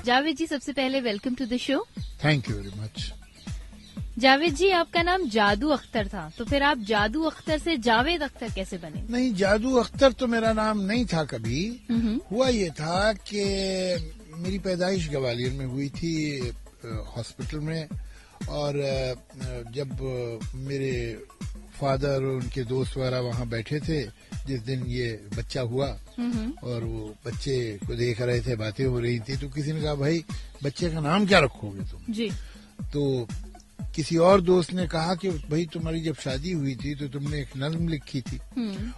जावेद जी, सबसे पहले welcome to the show. Thank you very much. Javed ji, आपका नाम जादू अख्तर था, तो फिर आप जादू अख्तर से जावेद अख्तर कैसे बने? नहीं, जादू अख्तर तो मेरा नाम नहीं था कभी। हुआ ये था कि मेरी पैदाइश ग्वालियर में हुई थी, हॉस्पिटल में। और जब मेरे फादर और उनके दोस्त वगैरह वहाँ बैठे थे जिस दिन ये बच्चा हुआ, और वो बच्चे को देख रहे थे, बातें हो रही थी, तो किसी ने कहा, भाई बच्चे का नाम क्या रखोगे तुम? जी। तो किसी और दोस्त ने कहा कि भाई तुम्हारी जब शादी हुई थी तो तुमने एक नज्म लिखी थी,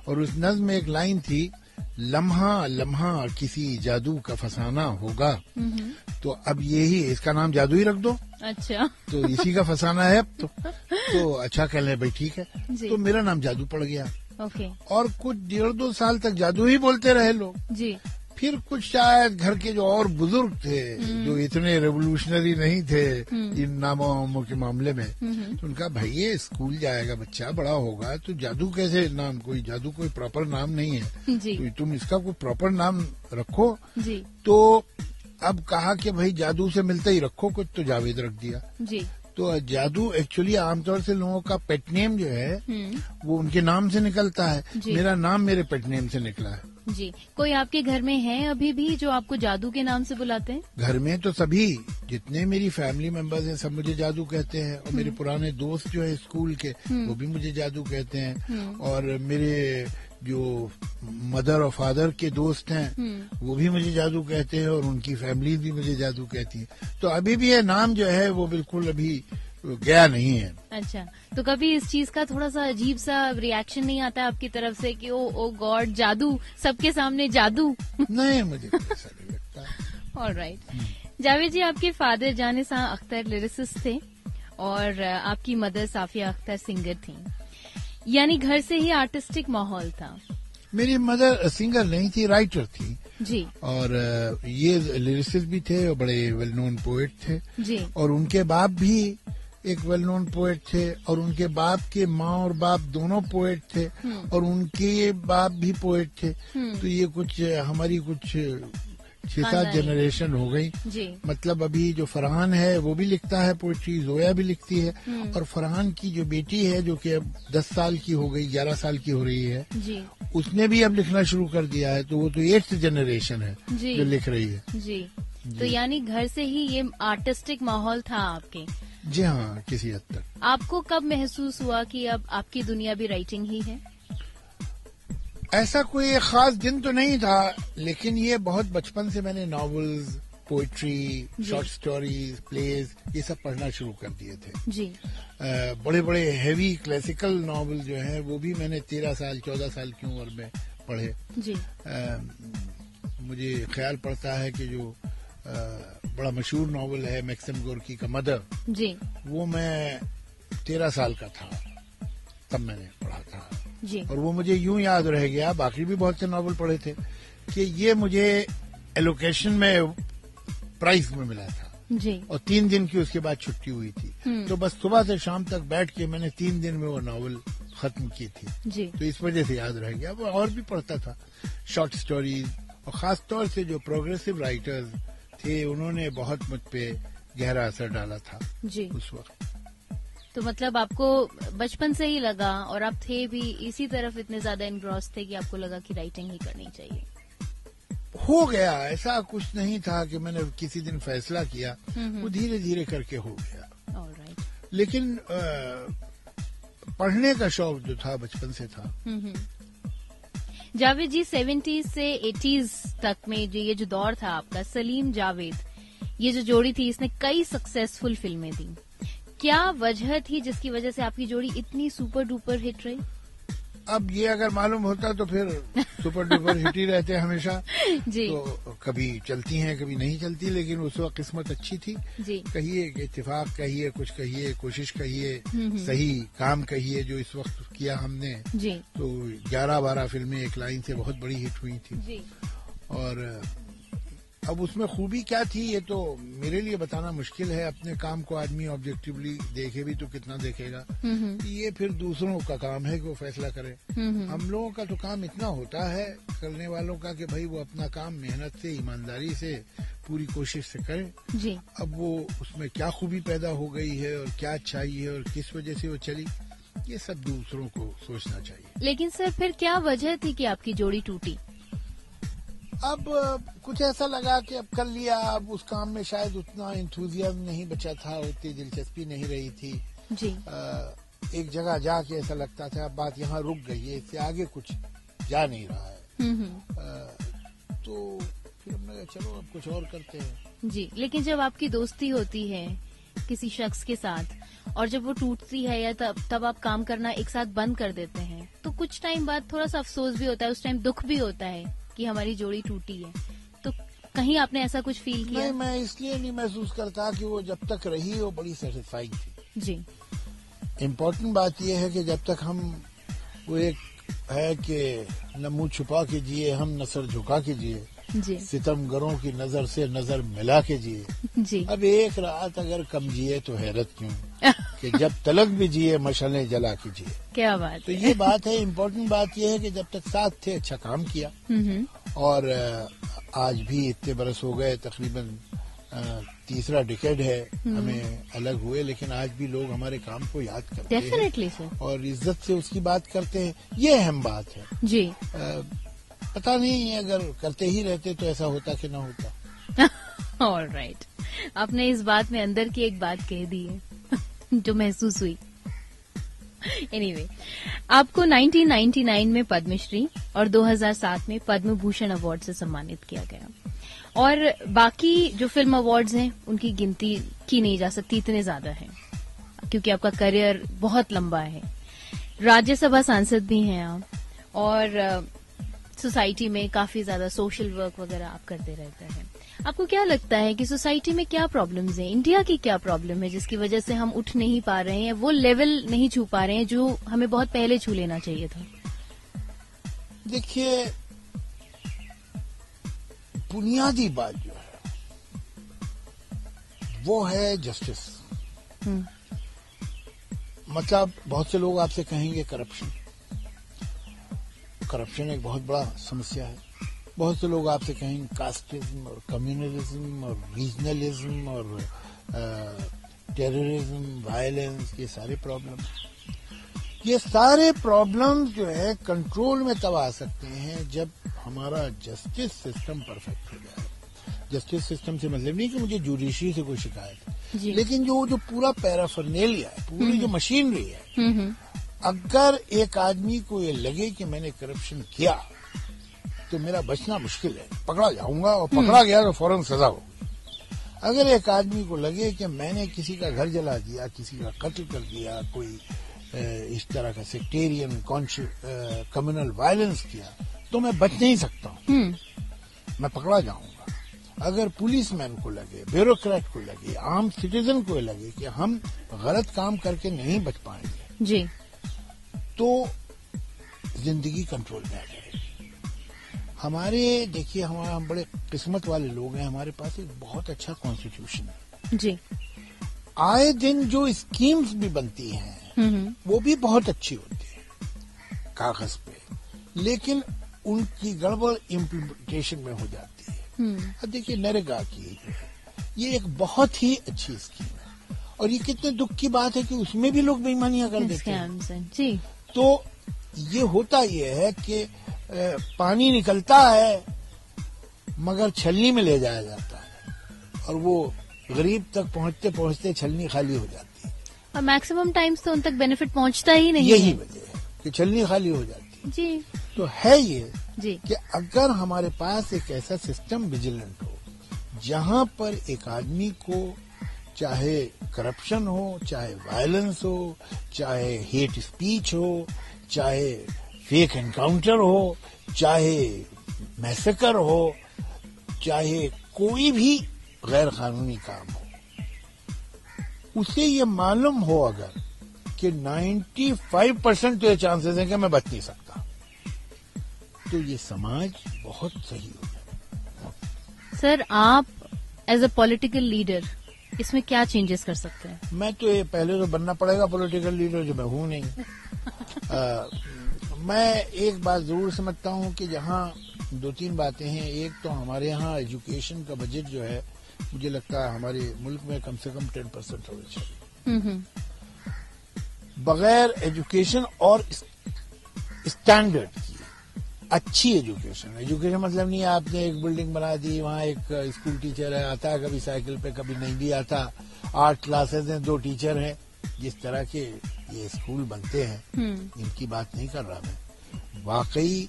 और उस नज्म में एक लाइन थी, लम्हा लम्हा किसी जादू का फसाना होगा, तो अब यही इसका नाम जादू ही रख दो। अच्छा। तो इसी का फसाना है अब तो अच्छा कह ले भाई, ठीक है। तो मेरा नाम जादू पड़ गया। ओके। और कुछ 1.5-2 साल तक जादू ही बोलते रहे लोग। जी। फिर कुछ शायद घर के जो और बुजुर्ग थे जो इतने रेवोल्यूशनरी नहीं थे इन नामों वामों के मामले में, तो उनका भाई ये स्कूल जाएगा बच्चा, बड़ा होगा, तो जादू कैसे नाम, कोई जादू कोई प्रॉपर नाम नहीं है, तो तुम इसका कोई प्रॉपर नाम रखो। जी। तो अब कहा कि भाई जादू से मिलता ही रखो कुछ, तो जावेद रख दिया। जी। तो जादू एक्चुअली आमतौर से लोगों का पेट नेम जो है वो उनके नाम से निकलता है। मेरा नाम मेरे पेट नेम से निकला है। जी। कोई आपके घर में है अभी भी जो आपको जादू के नाम से बुलाते हैं? घर में तो सभी जितने मेरी फैमिली मेंबर्स हैं सब मुझे जादू कहते हैं, और मेरे पुराने दोस्त जो है स्कूल के वो भी मुझे जादू कहते हैं, और मेरे जो मदर और फादर के दोस्त हैं वो भी मुझे जादू कहते हैं, और उनकी फैमिली भी मुझे जादू कहती है। तो अभी भी ये नाम जो है वो बिल्कुल अभी गया नहीं है। अच्छा, तो कभी इस चीज का थोड़ा सा अजीब सा रिएक्शन नहीं आता आपकी तरफ से कि ओ गॉड जादू, सबके सामने जादू? नहीं, मुझे ऐसा नहीं लगता। ऑलराइट। जावेद जी, आपके फादर जानिसां अख्तर लिरिसिस्ट थे और आपकी मदर साफिया अख्तर सिंगर थी, यानी घर से ही आर्टिस्टिक माहौल था। मेरी मदर सिंगर नहीं थी, राइटर थी। जी। और ये लिरिसिस्ट भी थे और बड़े वेल नोन पोएट थे। जी। और उनके बाप भी एक वेल नोन पोएट थे, और उनके बाप के माँ और बाप दोनों पोएट थे, और उनके बाप भी पोएट थे। तो ये कुछ हमारी कुछ 6-7 जनरेशन हो गई। जी। मतलब अभी जो फरहान है वो भी लिखता है पोएट्री, जोया भी लिखती है, और फरहान की जो बेटी है जो कि अब 10 साल की हो गई, 11 साल की हो रही है, जी, उसने भी अब लिखना शुरू कर दिया है। तो वो तो 8th जनरेशन है जो लिख रही है। जी। तो यानी घर से ही ये आर्टिस्टिक माहौल था आपके? जी हाँ, किसी हद तक। आपको कब महसूस हुआ कि अब आपकी दुनिया भी राइटिंग ही है? ऐसा कोई एक खास दिन तो नहीं था, लेकिन ये बहुत बचपन से मैंने novels, poetry, short stories, plays ये सब पढ़ना शुरू कर दिए थे। जी। बड़े बड़े हैवी क्लासिकल नॉवेल जो हैं वो भी मैंने 13 साल 14 साल की उम्र में पढ़े। जी। मुझे ख्याल पड़ता है कि जो बड़ा मशहूर नॉवेल है मैक्सिम गोर्की का मदर, जी, वो मैं 13 साल का था तब मैंने पढ़ा था। जी। और वो मुझे यूं याद रह गया, बाकी भी बहुत से नॉवेल पढ़े थे, कि ये मुझे एलोकेशन में प्राइज में मिला था। जी। और 3 दिन की उसके बाद छुट्टी हुई थी, तो बस सुबह से शाम तक बैठ के मैंने 3 दिन में वो नॉवेल खत्म की थी। जी। तो इस वजह से याद रह गया। वो और भी पढ़ता था शॉर्ट स्टोरीज, और खास तौर से जो प्रोग्रेसिव राइटर्स थे उन्होंने बहुत मुझ पे गहरा असर डाला था। जी। उस वक्त। तो मतलब आपको बचपन से ही लगा, और आप थे भी इसी तरफ इतने ज्यादा इनग्रॉस थे कि आपको लगा कि राइटिंग ही करनी चाहिए? हो गया, ऐसा कुछ नहीं था कि मैंने किसी दिन फैसला किया, वो धीरे धीरे करके हो गया। ऑलराइट। लेकिन पढ़ने का शौक जो था बचपन से था। जावेद जी, 70s से 80s तक में जो ये जो दौर था आपका, सलीम जावेद, ये जो जोड़ी थी इसने कई सक्सेसफुल फिल्में दी। क्या वजह थी जिसकी वजह से आपकी जोड़ी इतनी सुपर डुपर हिट रही? अब ये अगर मालूम होता तो फिर सुपर डुपर हिट ही रहते हमेशा। जी। तो कभी चलती हैं कभी नहीं चलती, लेकिन उस वक्त किस्मत अच्छी थी। जी। कहिए इत्तेफाक कहिए, कुछ कहिए, कोशिश कहिए, सही काम कहिए जो इस वक्त किया हमने। जी। तो 11-12 फिल्में एक लाइन से बहुत बड़ी हिट हुई थी। जी। और अब उसमें खूबी क्या थी ये तो मेरे लिए बताना मुश्किल है। अपने काम को आदमी ऑब्जेक्टिवली देखे भी तो कितना देखेगा, ये फिर दूसरों का काम है कि वो फैसला करे। हम लोगों का तो काम इतना होता है करने वालों का कि भाई वो अपना काम मेहनत से, ईमानदारी से, पूरी कोशिश से करें। जी। अब वो उसमें क्या खूबी पैदा हो गई है और क्या अच्छाई है और किस वजह से वो चली, ये सब दूसरों को सोचना चाहिए। लेकिन सर फिर क्या वजह थी कि आपकी जोड़ी टूटी? अब कुछ ऐसा लगा कि अब कर लिया, अब उस काम में शायद उतना इंथुजियाज्म नहीं बचा था, उतनी दिलचस्पी नहीं रही थी। जी। एक जगह जाके ऐसा लगता था अब बात यहाँ रुक गई है, इससे आगे कुछ जा नहीं रहा है। तो फिर हमने कहा चलो अब कुछ और करते हैं। जी। लेकिन जब आपकी दोस्ती होती है किसी शख्स के साथ और जब वो टूटती है या तब आप काम करना एक साथ बंद कर देते हैं, तो कुछ टाइम बाद थोड़ा सा अफसोस भी होता है, उस टाइम दुख भी होता है कि हमारी जोड़ी टूटी है। तो कहीं आपने ऐसा कुछ फील किया? नहीं, मैं इसलिए नहीं महसूस करता कि वो जब तक रही वो बड़ी सेटिस्फाइंग थी। जी। इम्पोर्टेंट बात यह है कि जब तक हम, वो एक है कि न मुंह छुपा के जिए हम, न सर झुका के जिए, जी। सितमगरों की नजर से नजर मिला के जिए। जी। अब एक रात अगर कम जिए तो हैरत क्यों कि जब तलक भी जिए मशालें जला के जिए। क्या बात तो है। ये बात है। इम्पोर्टेंट बात यह है कि जब तक साथ थे अच्छा काम किया। और आज भी इतने बरस हो गए, तकरीबन तीसरा डिकेड है हमें अलग हुए, लेकिन आज भी लोग हमारे काम को याद करते डेफिनेटली हैं सर, और इज्जत से उसकी बात करते हैं। ये अहम बात है। जी। पता नहीं अगर करते ही रहते तो ऐसा होता कि ना होता। ऑलराइट, आपने इस बात में अंदर की एक बात कह दी है जो महसूस हुई। एनीवे, आपको 1999 में पद्मश्री और 2007 में पद्म भूषण अवार्ड से सम्मानित किया गया, और बाकी जो फिल्म अवार्ड्स हैं उनकी गिनती की नहीं जा सकती, इतने ज्यादा हैं क्योंकि आपका करियर बहुत लंबा है। राज्यसभा सांसद भी हैं आप, और सोसाइटी में काफी ज्यादा सोशल वर्क वगैरह आप करते रहते हैं। आपको क्या लगता है कि सोसाइटी में क्या प्रॉब्लम्स हैं, इंडिया की क्या प्रॉब्लम है जिसकी वजह से हम उठ नहीं पा रहे हैं, वो लेवल नहीं छू पा रहे हैं जो हमें बहुत पहले छू लेना चाहिए था? देखिए, बुनियादी बात जो है वो है जस्टिस। मतलब बहुत से लोग आपसे कहेंगे करप्शन एक बहुत बड़ा समस्या है। बहुत से लोग आपसे कहेंगे कास्टिज्म और कम्युनलिज्म और रीजनलिज्म और टेररिज्म, वायलेंस, ये सारे प्रॉब्लम। ये सारे प्रॉब्लम्स जो है कंट्रोल में तब आ सकते हैं जब हमारा जस्टिस सिस्टम परफेक्ट हो जाए। जस्टिस सिस्टम से मतलब नहीं कि मुझे जुडिशरी से कोई शिकायत है, लेकिन जो पूरा पैराफर्नेलिया है, पूरी जो मशीनरी है, अगर एक आदमी को ये लगे कि मैंने करप्शन किया तो मेरा बचना मुश्किल है, पकड़ा जाऊंगा, और पकड़ा गया तो फौरन सजा होगी। अगर एक आदमी को लगे कि मैंने किसी का घर जला दिया, किसी का कत्ल कर दिया, कोई इस तरह का सेक्टेरियन कम्युनल वायलेंस किया, तो मैं बच नहीं सकता हूँ, मैं पकड़ा जाऊंगा। अगर पुलिसमैन को लगे, ब्यूरोक्रेट को लगे, आम सिटीजन को लगे कि हम गलत काम करके नहीं बच पाएंगे जी, तो जिंदगी कंट्रोल में आ जाएगी। देखिए हम बड़े किस्मत वाले लोग हैं, हमारे पास एक बहुत अच्छा कॉन्स्टिट्यूशन है जी। आए दिन जो स्कीम्स भी बनती हैं वो भी बहुत अच्छी होती है कागज पे, लेकिन उनकी गड़बड़ इम्प्लीमेंटेशन में हो जाती है। अब देखिए नरेगा की ये एक बहुत ही अच्छी स्कीम है, और ये कितने दुख की बात है कि उसमें भी लोग बेईमानियां कर देते हैं जी। तो ये होता ये है कि पानी निकलता है मगर छलनी में ले जाया जाता है, और वो गरीब तक पहुंचते पहुंचते छलनी खाली हो जाती है, और मैक्सिमम टाइम्स तो उन तक बेनिफिट पहुंचता ही नहीं। यही वजह है कि छलनी खाली हो जाती है जी। तो है ये जी कि अगर हमारे पास एक ऐसा सिस्टम विजिलेंट हो जहां पर एक आदमी को चाहे करप्शन हो, चाहे वायलेंस हो, चाहे हेट स्पीच हो, चाहे फेक एनकाउंटर हो, चाहे मैसेकर हो, चाहे कोई भी गैर कानूनी काम हो, उसे ये मालूम हो अगर कि 95% तो ये चांसेस हैं कि मैं बच नहीं सकता, तो ये समाज बहुत सही हो जाए। सर, आप एज अ पॉलिटिकल लीडर इसमें क्या चेंजेस कर सकते हैं? मैं तो ये पहले तो बनना पड़ेगा पॉलिटिकल लीडर, जो मैं हूं नहीं। मैं एक बात जरूर समझता हूं कि जहां 2-3 बातें हैं। एक तो हमारे यहाँ एजुकेशन का बजट जो है, मुझे लगता है हमारे मुल्क में कम से कम 10% होना चाहिए। बगैर एजुकेशन और स्टैंडर्ड की अच्छी एजुकेशन मतलब नहीं है आपने एक बिल्डिंग बना दी, वहां एक स्कूल टीचर है, आता है कभी साइकिल पे कभी नहीं भी आता, 8 क्लासेस हैं, 2 टीचर हैं, जिस तरह के ये स्कूल बनते हैं, इनकी बात नहीं कर रहा मैं। वाकई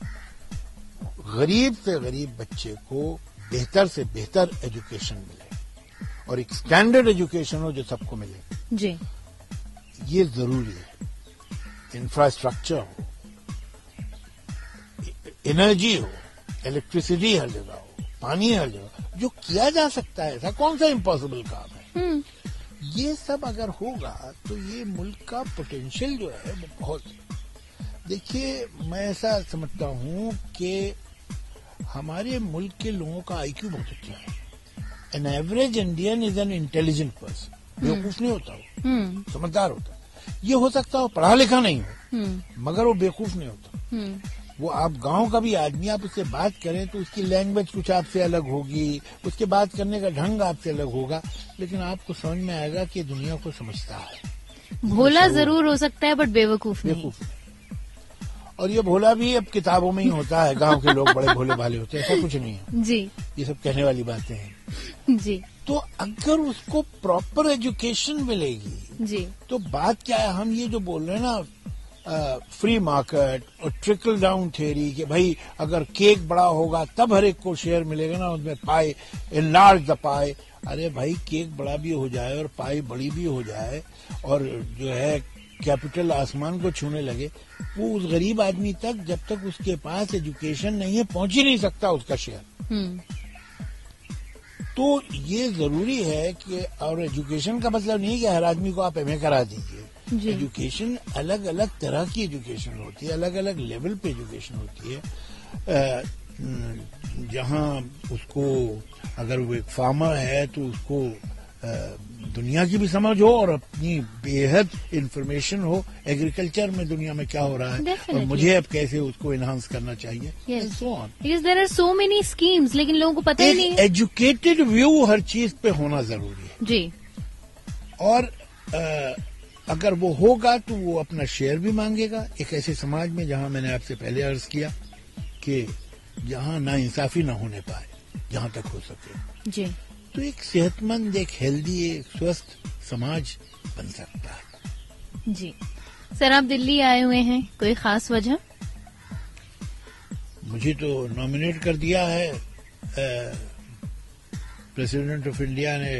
गरीब से गरीब बच्चे को बेहतर से बेहतर एजुकेशन मिले और एक स्टैंडर्ड एजुकेशन हो जो सबको मिले जी, ये जरूरी है। इंफ्रास्ट्रक्चर हो, एनर्जी हो, इलेक्ट्रिसिटी हर जगह हो, पानी हर जगह, जो किया जा सकता है, ऐसा कौन सा इम्पॉसिबल काम है। ये सब अगर होगा तो ये मुल्क का पोटेंशियल जो है वो बहुत। देखिए, मैं ऐसा समझता हूं कि हमारे मुल्क के लोगों का आईक्यू बहुत अच्छा है। An average Indian is an intelligent person, बेवकूफ नहीं होता वो, समझदार होता है। ये हो सकता हो पढ़ा लिखा नहीं हो, मगर वो बेवकूफ नहीं होता। वो आप गांव का भी आदमी, आप उससे बात करें तो उसकी लैंग्वेज कुछ आपसे अलग होगी, उसके बात करने का ढंग आपसे अलग होगा, लेकिन आपको समझ में आएगा कि दुनिया को समझता है। भोला जरूर हो सकता है बट बेवकूफ नहीं। और ये भोला भी अब किताबों में ही होता है, गांव के लोग बड़े भोले भाले होते हैं, ऐसा कुछ नहीं है जी। ये सब कहने वाली बातें हैं जी। तो अगर उसको प्रॉपर एजुकेशन मिलेगी जी, तो बात क्या है। हम ये जो बोल रहे हैं ना फ्री मार्केट और ट्रिकल डाउन थ्योरी कि भाई अगर केक बड़ा होगा तब हर एक को शेयर मिलेगा ना, उसमें पाई, एनलार्ज द पाई। अरे भाई, केक बड़ा भी हो जाए और पाई बड़ी भी हो जाए और जो है कैपिटल आसमान को छूने लगे, वो उस गरीब आदमी तक जब तक उसके पास एजुकेशन नहीं है पहुंच ही नहीं सकता उसका शेयर। तो ये जरूरी है कि, और एजुकेशन का मतलब नहीं है कि हर आदमी को आप एमए करा दीजिए। एजुकेशन अलग अलग तरह की एजुकेशन होती है, अलग अलग लेवल पे एजुकेशन होती है। जहाँ उसको, अगर वो एक फार्मर है तो उसको दुनिया की भी समझ हो और अपनी बेहद इंफॉर्मेशन हो एग्रीकल्चर में दुनिया में क्या हो रहा है Definitely. और मुझे अब कैसे उसको एनहांस करना चाहिए। Because there are so many schemes, लेकिन लोगों को पता ही नहीं है। एजुकेटेड व्यू हर चीज पे होना जरूरी है जी। और अगर वो होगा तो वो अपना शेयर भी मांगेगा एक ऐसे समाज में जहां मैंने आपसे पहले अर्ज किया कि जहां ना इंसाफी ना होने पाए, जहां तक हो सके जी। तो एक सेहतमंद, एक हेल्दी, एक स्वस्थ समाज बन सकता है। जी सर, आप दिल्ली आए हुए हैं, कोई खास वजह? मुझे तो नॉमिनेट कर दिया है प्रेसिडेंट ऑफ इंडिया ने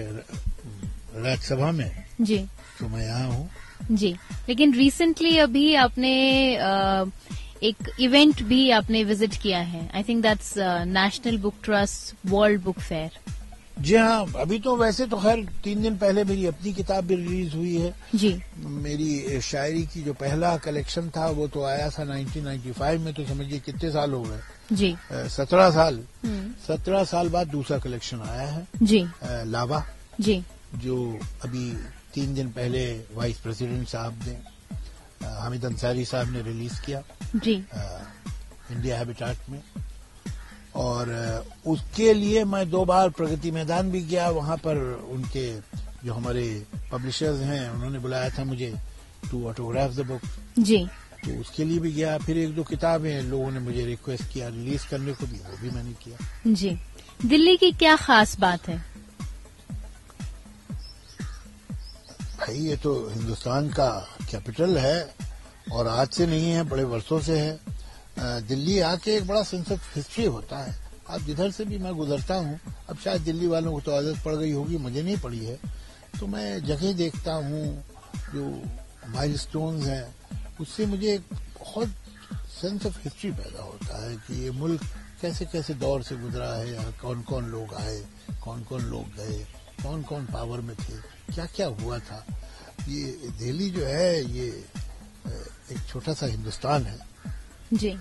राज्यसभा में, जी, तो मैं यहाँ हूँ। जी, लेकिन रिसेंटली अभी आपने एक इवेंट भी आपने विजिट किया है, I think that's national book trust world book fair. जी हाँ, अभी तो वैसे तो खैर 3 दिन पहले मेरी अपनी किताब भी रिलीज हुई है। जी। मेरी शायरी की जो पहला कलेक्शन था वो तो आया था 1995 में, तो समझिए कितने साल हो गए। जी। 17 साल। 17 साल बाद दूसरा कलेक्शन आया है। जी। लावा। जी। जो अभी 3 दिन पहले वाइस प्रेसिडेंट साहब ने, हामिद अंसारी साहब ने रिलीज किया। जी। इंडिया हैबिटेट में। और उसके लिए मैं 2 बार प्रगति मैदान भी गया। वहां पर उनके जो हमारे पब्लिशर्स हैं उन्होंने बुलाया था मुझे टू ऑटोग्राफ द बुक। जी। तो उसके लिए भी गया। फिर 1-2 किताबें लोगों ने मुझे रिक्वेस्ट किया रिलीज करने को भी, वो भी मैंने किया। जी। दिल्ली की क्या खास बात है? भाई ये तो हिंदुस्तान का कैपिटल है और आज से नहीं है, बड़े वर्षों से है। दिल्ली आके एक बड़ा सेंस ऑफ हिस्ट्री होता है। अब जिधर से भी मैं गुजरता हूँ, अब शायद दिल्ली वालों को तो आदत पड़ गई होगी, मुझे नहीं पड़ी है, तो मैं जगह देखता हूँ जो माइलस्टोन्स हैं, उससे मुझे एक बहुत सेंस ऑफ हिस्ट्री पैदा होता है कि ये मुल्क कैसे कैसे दौर से गुजरा है, यहाँ कौन कौन लोग आए, कौन कौन लोग गए, कौन कौन पावर में थे, क्या क्या हुआ था। ये दिल्ली जो है ये एक छोटा सा हिंदुस्तान है। जी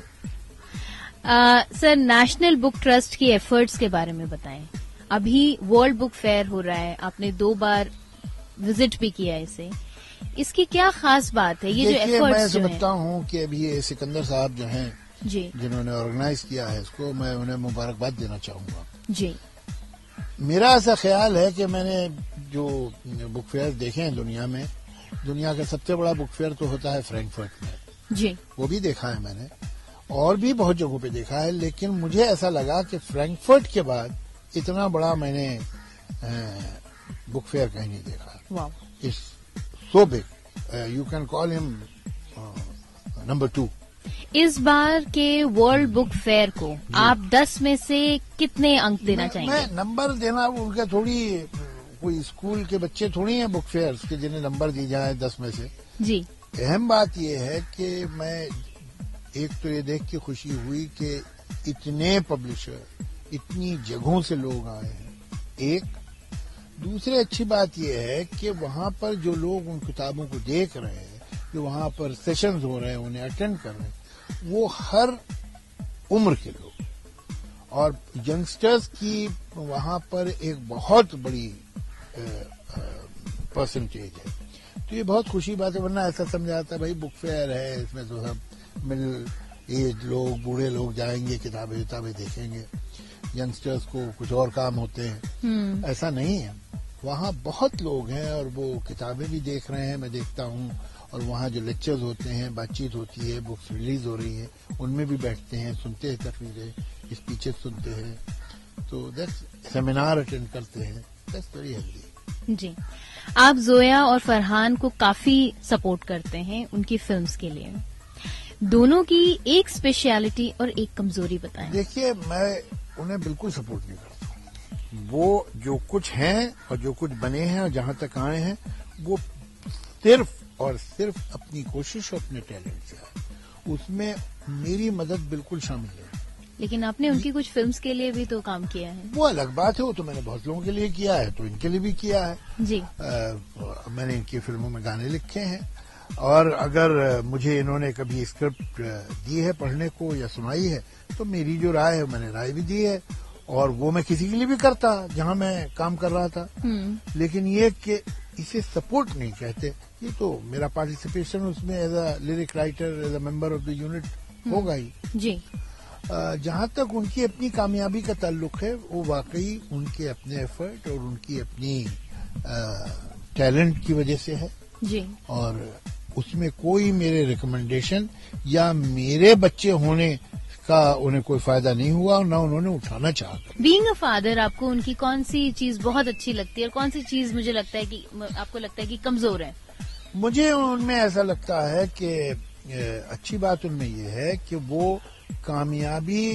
सर, नेशनल बुक ट्रस्ट की एफर्ट्स के बारे में बताएं। अभी वर्ल्ड बुक फेयर हो रहा है, आपने 2 बार विजिट भी किया इसे, इसकी क्या खास बात है? ये जो एफर्ट्स मैं समझता हूँ कि अभी ये सिकंदर साहब जो हैं जी, जिन्होंने ऑर्गेनाइज किया है इसको, मैं उन्हें मुबारकबाद देना चाहूंगा। जी, मेरा ऐसा ख्याल है कि मैंने जो बुक फेयर देखे हैं दुनिया में, दुनिया का सबसे बड़ा बुक फेयर तो होता है फ्रैंकफर्ट में जी, वो भी देखा है मैंने, और भी बहुत जगहों पे देखा है, लेकिन मुझे ऐसा लगा कि फ्रैंकफर्ट के बाद इतना बड़ा मैंने बुक फेयर कहीं नहीं देखा। It's so big, you can call him number 2। इस बार के वर्ल्ड बुक फेयर को आप 10 में से कितने अंक देना चाहेंगे? मैं नंबर देना उनका थोड़ी, कोई स्कूल के बच्चे थोड़ी हैं बुक फेयर के जिन्हें नंबर दी जाए 10 में से। जी, अहम बात यह है कि मैं एक तो ये देख के खुशी हुई कि इतने पब्लिशर, इतनी जगहों से लोग आए हैं। एक दूसरी अच्छी बात यह है कि वहां पर जो लोग उन किताबों को देख रहे हैं, जो वहां पर सेशंस हो रहे हैं, उन्हें अटेंड कर रहे हैं, वो हर उम्र के लोग, और यंगस्टर्स की वहां पर एक बहुत बड़ी परसेंटेज है। तो ये बहुत खुशी बात है, वरना ऐसा समझा जाता है भाई बुक फेयर है, इसमें तो सब मिडिल एज लोग, बूढ़े लोग जाएंगे, किताबें देखेंगे, यंगस्टर्स को कुछ और काम होते हैं। ऐसा नहीं है, वहाँ बहुत लोग हैं और वो किताबें भी देख रहे हैं, मैं देखता हूँ, और वहाँ जो लेक्चर्स होते हैं, बातचीत होती है, बुक्स रिलीज हो रही है, उनमें भी बैठते हैं, सुनते हैं तकरीरें, स्पीचेस सुनते हैं, तो दैट्स सेमिनार अटेंड करते हैं, दैट्स वेरी हेल्दी। जी, आप जोया और फरहान को काफी सपोर्ट करते हैं उनकी फिल्म्स के लिए, दोनों की एक स्पेशलिटी और एक कमजोरी बताएं। देखिए, मैं उन्हें बिल्कुल सपोर्ट नहीं करता। वो जो कुछ हैं और जो कुछ बने हैं और जहां तक आए हैं, वो सिर्फ और सिर्फ अपनी कोशिश और अपने टैलेंट से है, उसमें मेरी मदद बिल्कुल शामिल है। लेकिन आपने उनकी कुछ फिल्म्स के लिए भी तो काम किया है। वो अलग बात है, वो तो मैंने बहुत लोगों के लिए किया है, तो इनके लिए भी किया है जी। मैंने इनकी फिल्मों में गाने लिखे हैं, और अगर मुझे इन्होंने कभी स्क्रिप्ट दी है पढ़ने को या सुनाई है, तो मेरी जो राय है मैंने राय भी दी है, और वो मैं किसी के लिए भी करता जहां मैं काम कर रहा था। लेकिन ये कि इसे सपोर्ट नहीं कहते, ये तो मेरा पार्टिसिपेशन उसमें as a lyric writer, as a member of the unit होगा ही। जी। जहां तक उनकी अपनी कामयाबी का ताल्लुक है, वो वाकई उनके अपने एफर्ट और उनकी अपनी टैलेंट की वजह से है। जी। और उसमें कोई मेरे रिकमेंडेशन या मेरे बच्चे होने का उन्हें कोई फायदा नहीं हुआ, और न उन्होंने उठाना चाहा। बीइंग अ फादर, आपको उनकी कौन सी चीज बहुत अच्छी लगती है और कौन सी चीज मुझे लगता है कि आपको लगता है कि कमजोर है? मुझे उनमें ऐसा लगता है कि अच्छी बात उनमें ये है कि वो कामयाबी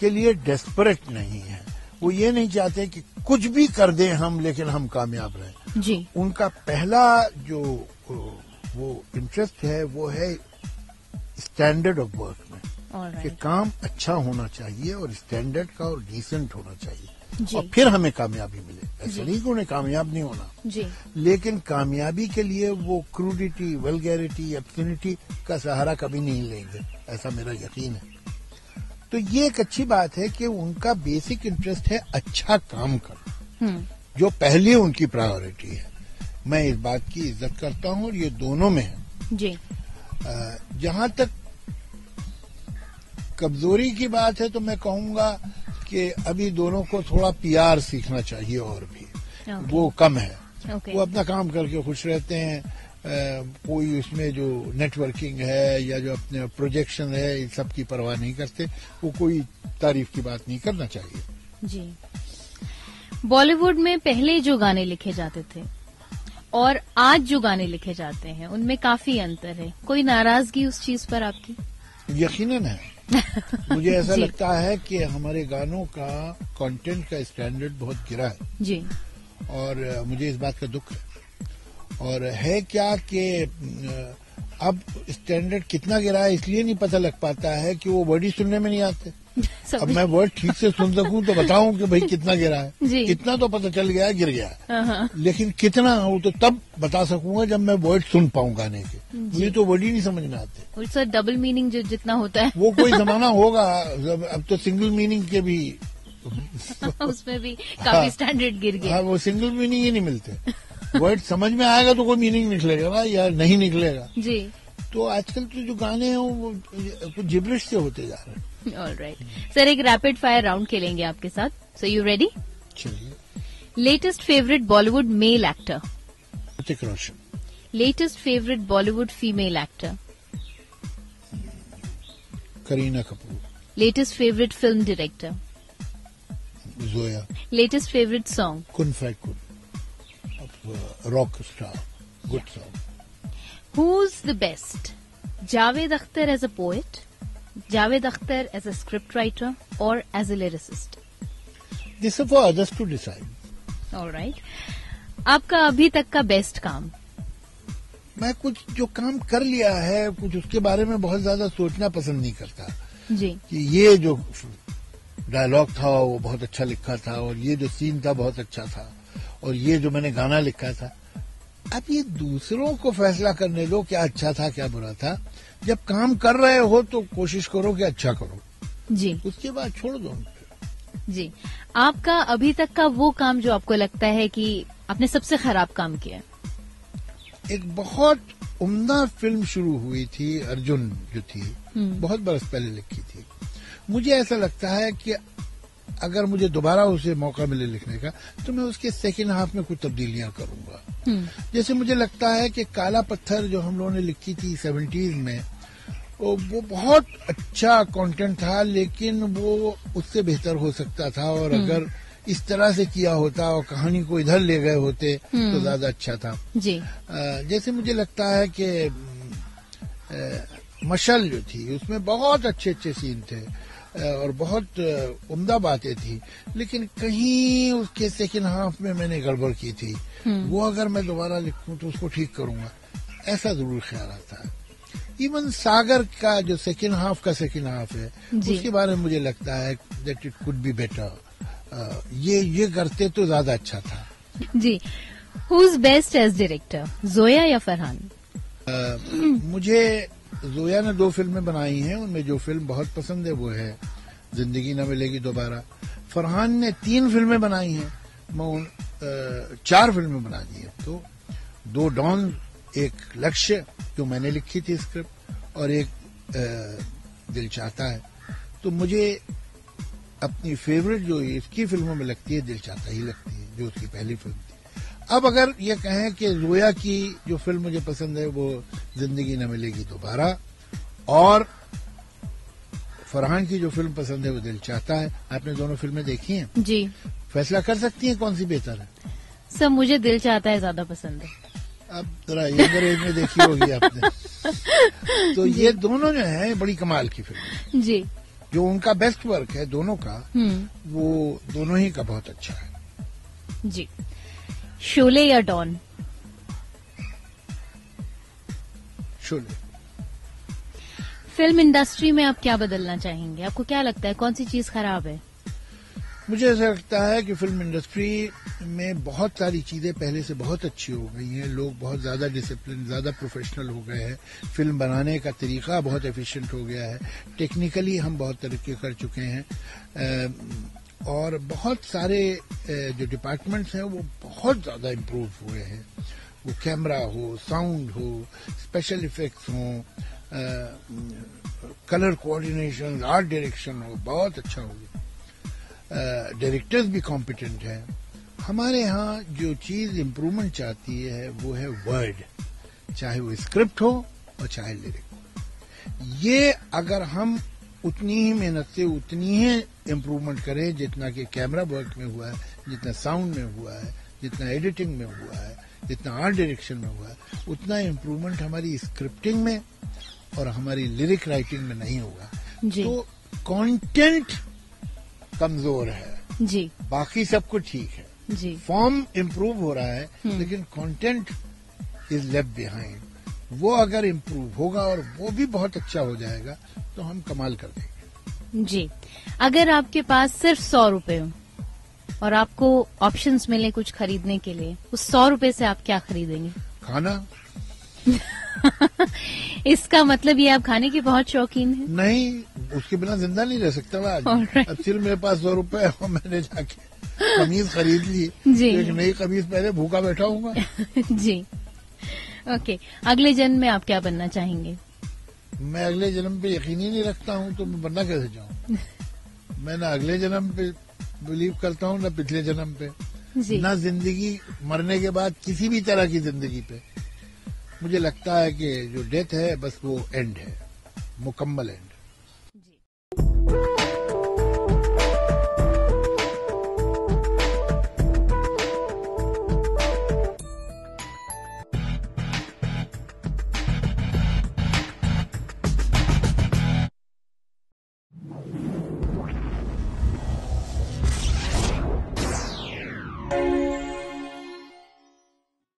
के लिए डेस्परेट नहीं है। वो ये नहीं चाहते कि कुछ भी कर दें हम, लेकिन हम कामयाब रहें। जी। उनका पहला जो वो इंटरेस्ट है वो है स्टैंडर्ड ऑफ वर्क में, कि काम अच्छा होना चाहिए और स्टैंडर्ड का और डिसेंट होना चाहिए, और फिर हमें कामयाबी मिले। ऐसा नहीं कि उन्हें कामयाब नहीं होना, जी। लेकिन कामयाबी के लिए वो क्रूडिटी, वल्गैरिटी, ऑब्स्टिनिटी का सहारा कभी नहीं लेंगे, ऐसा मेरा यकीन है। तो ये एक अच्छी बात है कि उनका बेसिक इंटरेस्ट है अच्छा काम करना, जो पहली उनकी प्रायोरिटी है। मैं इस बात की इज्जत करता हूँ और ये दोनों में है। जी। जहां तक कमजोरी की बात है, तो मैं कहूंगा कि अभी दोनों को थोड़ा पीआर सीखना चाहिए, और भी वो कम है। वो अपना काम करके खुश रहते हैं, कोई उसमें जो नेटवर्किंग है या जो अपने प्रोजेक्शन है, इन सब की परवाह नहीं करते। वो कोई तारीफ की बात नहीं करना चाहिए। जी। बॉलीवुड में पहले जो गाने लिखे जाते थे और आज जो गाने लिखे जाते हैं, उनमें काफी अंतर है। कोई नाराजगी उस चीज पर आपकी? यकीनन है। मुझे ऐसा लगता है कि हमारे गानों का कंटेंट का स्टैंडर्ड बहुत गिरा है। जी। और मुझे इस बात का दुख है। और है क्या कि अब स्टैंडर्ड कितना गिरा है इसलिए नहीं पता लग पाता है कि वो वर्ड ही सुनने में नहीं आते। अब मैं वर्ड ठीक से सुन सकूं तो बताऊं कि भाई कितना गिरा है। कितना तो पता चल गया गिर गया, लेकिन कितना वो तो तब बता सकूंगा जब मैं वर्ड सुन पाऊं गाने के। मुझे तो वर्ड ही नहीं समझ में आते। सर डबल मीनिंग जो जितना होता है वो कोई जमाना होगा, अब तो सिंगल मीनिंग के भी उसमें भी काफी स्टैंडर्ड गिर गया। हाँ, वो सिंगल मीनिंग ही नहीं मिलते। वर्ड समझ में आएगा तो कोई मीनिंग निकलेगा ना, या नहीं निकलेगा जी। तो आजकल तो जो गाने हैं वो कुछ जिब्रिश से होते जा रहे हैं। ऑलराइट सर, एक रैपिड फायर राउंड खेलेंगे आपके साथ। So you ready? चलिए। Latest favourite Bollywood male actor? Hrithik Roshan. Latest favourite Bollywood female actor? Kareena Kapoor. Latest favourite film director? Zoya. Latest favourite song? कुन फैकुन, rock star, good song. Who's the best? Javed Akhtar as a poet, Javed Akhtar as a scriptwriter, or as a lyricist? This is for others to decide. All right. आपका अभी तक का best काम? मैं कुछ जो काम कर लिया है, कुछ उसके बारे में बहुत ज्यादा सोचना पसंद नहीं करता। जी। कि ये जो डायलॉग था वो बहुत अच्छा लिखा था, और ये जो सीन था बहुत अच्छा था, और ये जो मैंने गाना लिखा था। अब ये दूसरों को फैसला करने दो क्या अच्छा था क्या बुरा था। जब काम कर रहे हो तो कोशिश करो कि अच्छा करो जी, उसके बाद छोड़ दो जी। आपका अभी तक का वो काम जो आपको लगता है कि आपने सबसे खराब काम किया? एक बहुत उम्दा फिल्म शुरू हुई थी, अर्जुन जो थी, बहुत बरस पहले लिखी थी। मुझे ऐसा लगता है कि अगर मुझे दोबारा उसे मौका मिले लिखने का तो मैं उसके सेकंड हाफ में कुछ तब्दीलियां करूंगा। जैसे मुझे लगता है कि काला पत्थर जो हम लोगों ने लिखी थी 70s में, वो बहुत अच्छा कंटेंट था, लेकिन वो उससे बेहतर हो सकता था। और अगर इस तरह से किया होता और कहानी को इधर ले गए होते तो ज्यादा अच्छा था जी। जैसे मुझे लगता है कि मशल जो थी उसमें बहुत अच्छे अच्छे सीन थे और बहुत उम्दा बातें थी, लेकिन कहीं उसके सेकंड हाफ में मैंने गड़बड़ की थी। वो अगर मैं दोबारा लिखूं तो उसको ठीक करूंगा, ऐसा जरूर ख्याल आता है। इवन सागर का जो सेकंड हाफ है उसके बारे में मुझे लगता है that it could be better. ये करते तो ज्यादा अच्छा था जी। Who's best as director, Zoya या फरहान? मुझे जोया ने 2 फिल्में बनाई हैं, उनमें जो फिल्म बहुत पसंद है वो है जिंदगी न मिलेगी दोबारा। फरहान ने 3 फिल्में बनाई हैं, मैं 4 फिल्में बना दी हैं। तो 2 डॉन, एक लक्ष्य जो मैंने लिखी थी स्क्रिप्ट, और एक दिल चाहता है। तो मुझे अपनी फेवरेट जो इसकी फिल्मों में लगती है दिल चाहता ही लगती है, जो उसकी पहली फिल्म थी। अब अगर ये कहें कि जोया की जो फिल्म मुझे पसंद है वो जिंदगी न मिलेगी दोबारा, और फरहान की जो फिल्म पसंद है वो दिल चाहता है। आपने दोनों फिल्में देखी हैं जी, फैसला कर सकती हैं कौन सी बेहतर है? सब मुझे दिल चाहता है ज्यादा पसंद है। अब जरा यंगर एज में देखी होगी आपने। तो ये दोनों जो है बड़ी कमाल की फिल्म जी। जो उनका बेस्ट वर्क है दोनों का, वो दोनों ही का बहुत अच्छा है जी। शोले या डॉन? शोले। फिल्म इंडस्ट्री में आप क्या बदलना चाहेंगे? आपको क्या लगता है कौन सी चीज खराब है? मुझे ऐसा लगता है कि फिल्म इंडस्ट्री में बहुत सारी चीजें पहले से बहुत अच्छी हो गई हैं। लोग बहुत ज्यादा डिसिप्लिन, ज्यादा प्रोफेशनल हो गए हैं। फिल्म बनाने का तरीका बहुत एफिशिएंट हो गया है। टेक्निकली हम बहुत तरक्की कर चुके हैं, और बहुत सारे जो डिपार्टमेंट्स हैं वो बहुत ज्यादा इम्प्रूव हुए हैं। वो कैमरा हो, साउंड हो, स्पेशल इफेक्ट्स हो, कलर कोऑर्डिनेशन, आर्ट डायरेक्शन हो, बहुत अच्छा हो गया। डायरेक्टर्स भी कॉम्पिटेंट हैं। हमारे यहाँ जो चीज इम्प्रूवमेंट चाहती है वो है वर्ड, चाहे वो स्क्रिप्ट हो और चाहे लिरिक हो। ये अगर हम उतनी ही मेहनत से उतनी ही इम्प्रूवमेंट करें जितना कि कैमरा वर्क में हुआ है, जितना साउंड में हुआ है, जितना एडिटिंग में हुआ है, जितना आर्ट डायरेक्शन में हुआ है, उतना इम्प्रूवमेंट हमारी स्क्रिप्टिंग में और हमारी लिरिक राइटिंग में नहीं होगा। तो कंटेंट कमजोर है जी, बाकी सब कुछ ठीक है जी। फॉर्म इम्प्रूव हो रहा है लेकिन कंटेंट इज लेफ्ट बिहाइंड। वो अगर इम्प्रूव होगा और वो भी बहुत अच्छा हो जाएगा तो हम कमाल कर देंगे। जी, अगर आपके पास सिर्फ 100 रुपए हो और आपको ऑप्शंस मिले कुछ खरीदने के लिए, उस 100 रुपए से आप क्या खरीदेंगे? खाना। इसका मतलब ये आप खाने के बहुत शौकीन हैं? नहीं, उसके बिना जिंदा नहीं रह सकता मैं आज। Alright. अब सिर्फ मेरे पास 100 रुपए है और मैंने जाके कमीज खरीद ली, जी। तो एक नई कमीज पहले भूखा बैठा हूँ। जी, ओके। अगले जन्म में आप क्या बनना चाहेंगे? मैं अगले जन्म पे यकीन ही नहीं रखता हूँ, तो मैं बनना कैसे चाहूँ? मैं ना अगले जन्म पे बिलीव करता हूँ, ना पिछले जन्म पे, जी। ना जिंदगी मरने के बाद किसी भी तरह की जिंदगी पे। मुझे लगता है कि जो डेथ है बस वो एंड है, मुकम्मल एंड।